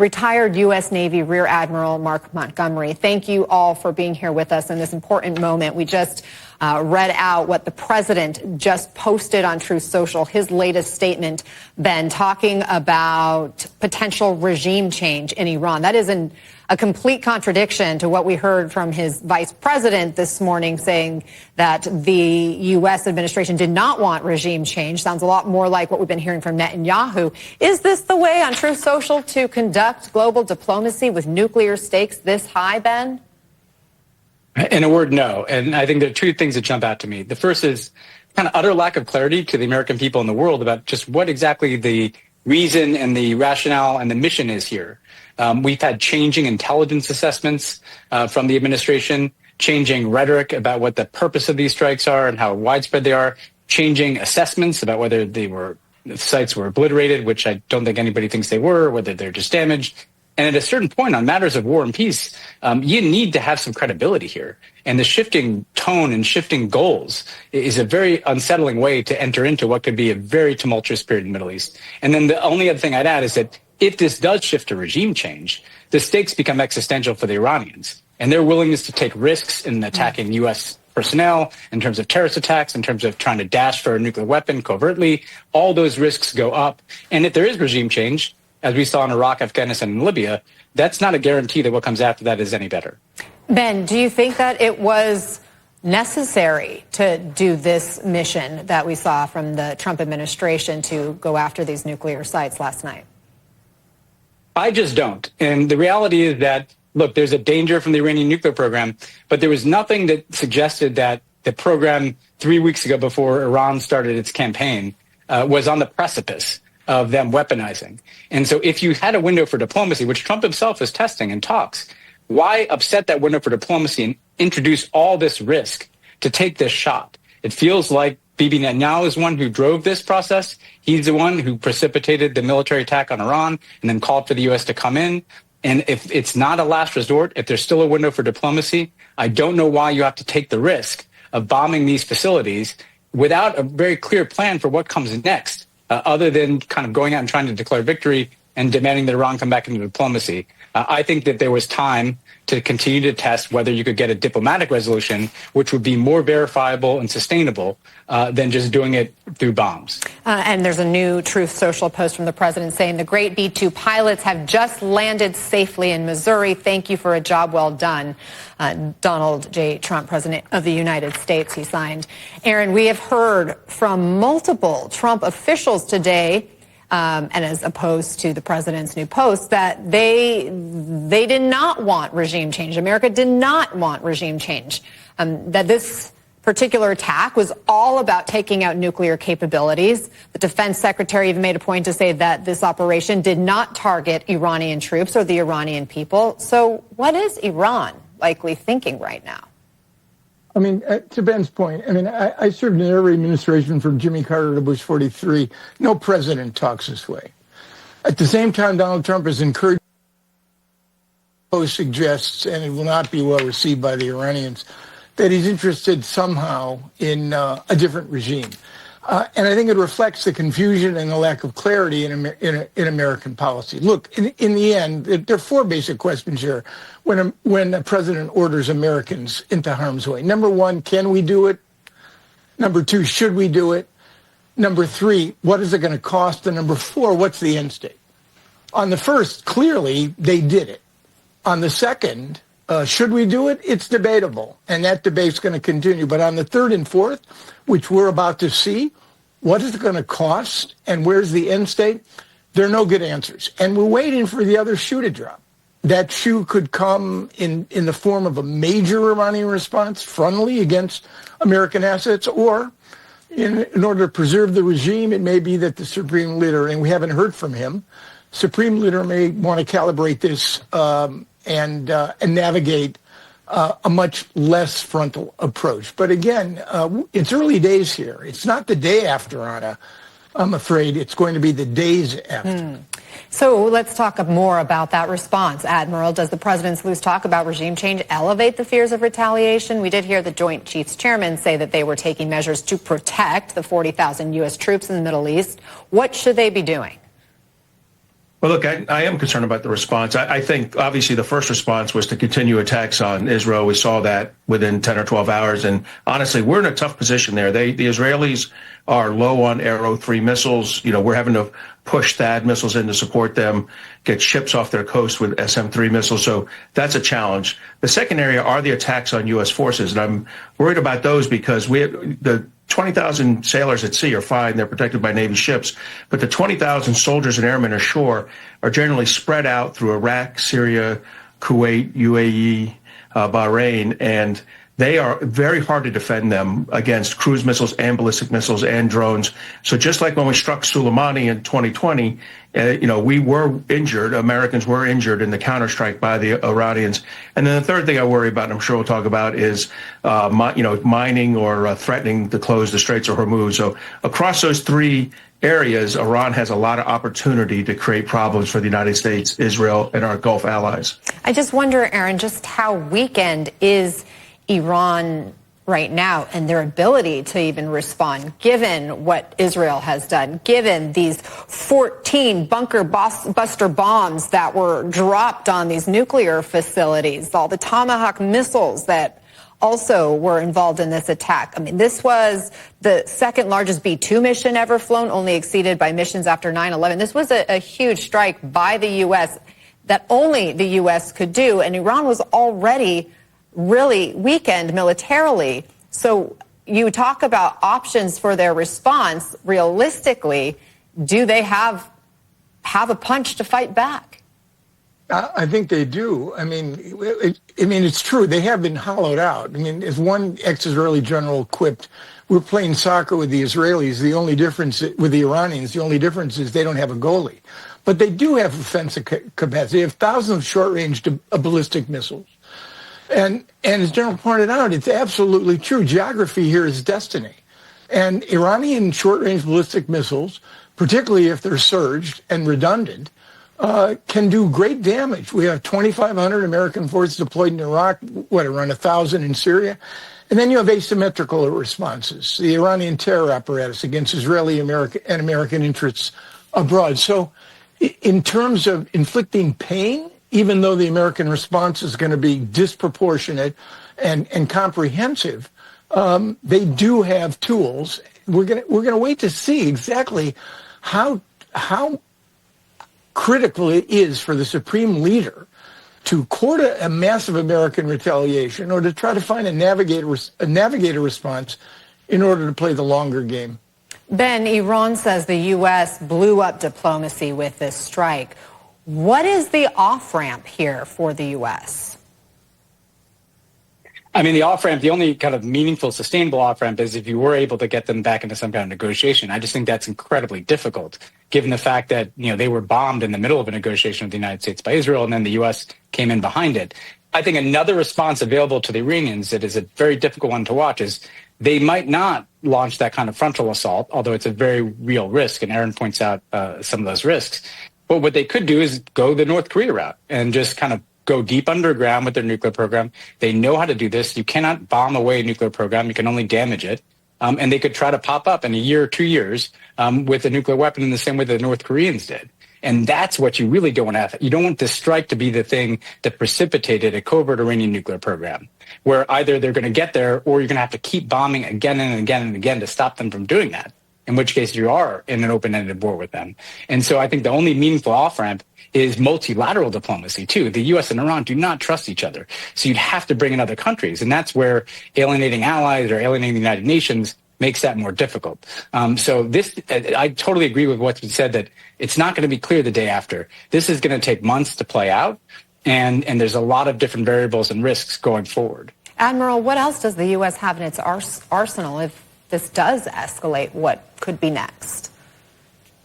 Retired U.S. Navy Rear Admiral Mark Montgomery, thank you all for being here with us in this important moment. We just read out what the president just posted on Truth Social, his latest statement, Ben, talking about potential regime change in Iran. That is a complete contradiction to what we heard from his vice president this morning, saying that the U.S. administration did not want regime change. Sounds a lot more like what we've been hearing from Netanyahu. Is this the way on Truth Social to conduct global diplomacy with nuclear stakes this high, Ben? In a word, no. And I think there are two things that jump out to me. The first is kind of utter lack of clarity to the American people in the world about just what exactly the reason and the rationale and the mission is here. We've had changing intelligence assessments from the administration, changing rhetoric about what the purpose of these strikes are and how widespread they are, changing assessments about whether the sites were obliterated, which I don't think anybody thinks they were, whether they're just damaged. And at a certain point on matters of war and peace, you need to have some credibility here. And the shifting tone and shifting goals is a very unsettling way to enter into what could be a very tumultuous period in the Middle East. And then the only other thing I'd add is that if this does shift to regime change, the stakes become existential for the Iranians. And their willingness to take risks in attacking U.S. personnel, in terms of terrorist attacks, in terms of trying to dash for a nuclear weapon covertly, all those risks go up. And if there is regime change, as we saw in Iraq, Afghanistan, and Libya, that's not a guarantee that what comes after that is any better. Ben, do you think that it was necessary to do this mission that we saw from the Trump administration to go after these nuclear sites last night? I just don't. And the reality is that, look, there's a danger from the Iranian nuclear program, but there was nothing that suggested that the program 3 weeks ago before Iran started its campaign was on the precipice of them weaponizing. And so if you had a window for diplomacy, which Trump himself is testing in talks, why upset that window for diplomacy and introduce all this risk to take this shot? It feels like Bibi Netanyahu is one who drove this process. He's the one who precipitated the military attack on Iran and then called for the U.S. to come in. And if it's not a last resort, if there's still a window for diplomacy, I don't know why you have to take the risk of bombing these facilities without a very clear plan for what comes next, other than kind of going out and trying to declare victory and demanding that Iran come back into diplomacy. I think that there was time to continue to test whether you could get a diplomatic resolution, which would be more verifiable and sustainable than just doing it through bombs. And there's a new Truth Social post from the president saying the great B-2 pilots have just landed safely in Missouri. Thank you for a job well done. Donald J. Trump, President of the United States, he signed. Aaron, we have heard from multiple Trump officials today, and as opposed to the president's new post, that they did not want regime change. America did not want regime change. That this particular attack was all about taking out nuclear capabilities. The defense secretary even made a point to say that this operation did not target Iranian troops or the Iranian people. So what is Iran likely thinking right now? I mean, to Ben's point, I mean, I served in every administration from Jimmy Carter to Bush 43. No president talks this way. At the same time, Donald Trump has encouraged, suggests, and it will not be well received by the Iranians, that he's interested somehow in a different regime. And I think it reflects the confusion and the lack of clarity in American policy. Look, in the end, there are four basic questions here when a president orders Americans into harm's way. Number one, can we do it? Number two, should we do it? Number three, what is it going to cost? And number four, what's the end state? On the first, clearly, they did it. On the second, should we do it? It's debatable, and that debate's going to continue. But on the third and fourth, which we're about to see, what is it going to cost, and where's the end state? There are no good answers. And we're waiting for the other shoe to drop. That shoe could come in the form of a major Iranian response frontally against American assets, or in order to preserve the regime, it may be that the Supreme Leader, and we haven't heard from him, Supreme Leader may want to calibrate this and navigate a much less frontal approach. But again, it's early days here. It's not the day after Anna. I'm afraid it's going to be the days after. So let's talk more about that response. Admiral, does the president's loose talk about regime change elevate the fears of retaliation? We did hear the Joint Chiefs Chairman say that they were taking measures to protect the 40,000 U.S. troops in the Middle East. What should they be doing? Well, look, I am concerned about the response. I think, obviously, the first response was to continue attacks on Israel. We saw that within 10 or 12 hours. And honestly, we're in a tough position there. The Israelis are low on Arrow 3 missiles. We're having to push THAAD missiles in to support them, get ships off their coast with SM-3 missiles. So that's a challenge. The second area are the attacks on U.S. forces. And I'm worried about those because the 20,000 sailors at sea are fine. They're protected by Navy ships. But the 20,000 soldiers and airmen ashore are generally spread out through Iraq, Syria, Kuwait, UAE, Bahrain, and they are very hard to defend them against cruise missiles and ballistic missiles and drones. So just like when we struck Soleimani in 2020, we were injured. Americans were injured in the counterstrike by the Iranians. And then the third thing I worry about, and I'm sure we'll talk about, is mining or threatening to close the Straits of Hormuz. So across those three areas, Iran has a lot of opportunity to create problems for the United States, Israel, and our Gulf allies. I just wonder, Aaron, just how weakened is Iran right now and their ability to even respond, given what Israel has done, given these 14 bunker buster bombs that were dropped on these nuclear facilities, all the Tomahawk missiles that also were involved in this attack. I mean, this was the second largest B-2 mission ever flown, only exceeded by missions after 9/11. This was a huge strike by the U.S. that only the U.S. could do, and Iran was already really weakened militarily. So you talk about options for their response. Realistically, do they have a punch to fight back? I think they do. I mean, it's true. They have been hollowed out. I mean, as one ex-Israeli general quipped, we're playing soccer with the Israelis. The only difference with the Iranians, the only difference is they don't have a goalie. But they do have offensive capacity. They have thousands of short-range ballistic missiles. And as General pointed out, it's absolutely true. Geography here is destiny. And Iranian short-range ballistic missiles, particularly if they're surged and redundant, can do great damage. We have 2,500 American forces deployed in Iraq, around 1,000 in Syria. And then you have asymmetrical responses, the Iranian terror apparatus against Israeli and American interests abroad. So in terms of inflicting pain, even though the American response is going to be disproportionate and comprehensive, they do have tools. We're going to wait to see exactly how critical it is for the supreme leader to court a massive American retaliation or to try to find a navigator response in order to play the longer game. Ben, Iran says the U.S. blew up diplomacy with this strike. What is the off-ramp here for the U.S.? I mean, the off-ramp, the only kind of meaningful, sustainable off-ramp is if you were able to get them back into some kind of negotiation. I just think that's incredibly difficult, given the fact that, they were bombed in the middle of a negotiation with the United States by Israel, and then the U.S. came in behind it. I think another response available to the Iranians that is a very difficult one to watch is they might not launch that kind of frontal assault, although it's a very real risk, and Aaron points out some of those risks. But what they could do is go the North Korea route and just kind of go deep underground with their nuclear program. They know how to do this. You cannot bomb away a nuclear program. You can only damage it. And they could try to pop up in a year or 2 years with a nuclear weapon in the same way the North Koreans did. And that's what you really don't want to have. You don't want this strike to be the thing that precipitated a covert Iranian nuclear program, where either they're going to get there or you're going to have to keep bombing again and again and again to stop them from doing that, in which case you are in an open-ended war with them. And so I think the only meaningful off-ramp is multilateral diplomacy, too. The U.S. and Iran do not trust each other. So you'd have to bring in other countries. And that's where alienating allies or alienating the United Nations makes that more difficult. So I totally agree with what's been said, that it's not going to be clear the day after. This is going to take months to play out. And there's a lot of different variables and risks going forward. Admiral, what else does the U.S. have in its arsenal if this does escalate? What could be next?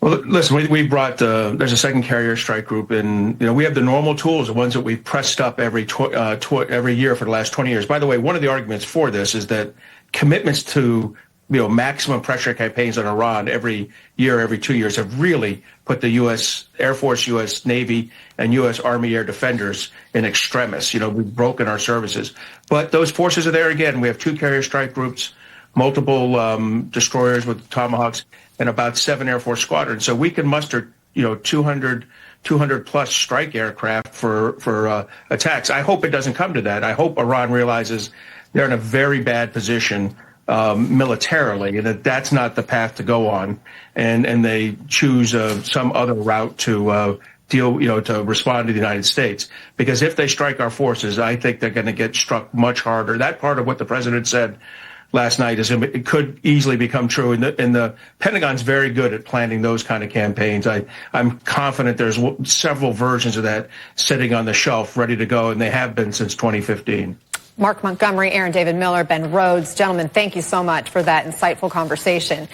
Well, listen, we brought, there's a second carrier strike group, and, we have the normal tools, the ones that we've pressed up every year for the last 20 years. By the way, one of the arguments for this is that commitments to, maximum pressure campaigns on Iran every year, every 2 years have really put the U.S. Air Force, U.S. Navy, and U.S. Army Air Defenders in extremis. We've broken our services. But those forces are there again. We have 2 carrier strike groups, multiple destroyers with Tomahawks, and about 7 Air Force squadrons. So we can muster 200 plus strike aircraft for attacks. I hope it doesn't come to that. I hope Iran realizes they're in a very bad position militarily, and that's not the path to go on, and they choose some other route to to respond to the United States. Because if they strike our forces, I think they're going to get struck much harder. That part of what the president said last night it could easily become true, and the Pentagon's very good at planning those kind of campaigns. I'm confident there's several versions of that sitting on the shelf ready to go, and they have been since 2015. Mark Montgomery, Aaron David Miller, Ben Rhodes. Gentlemen, thank you so much for that insightful conversation.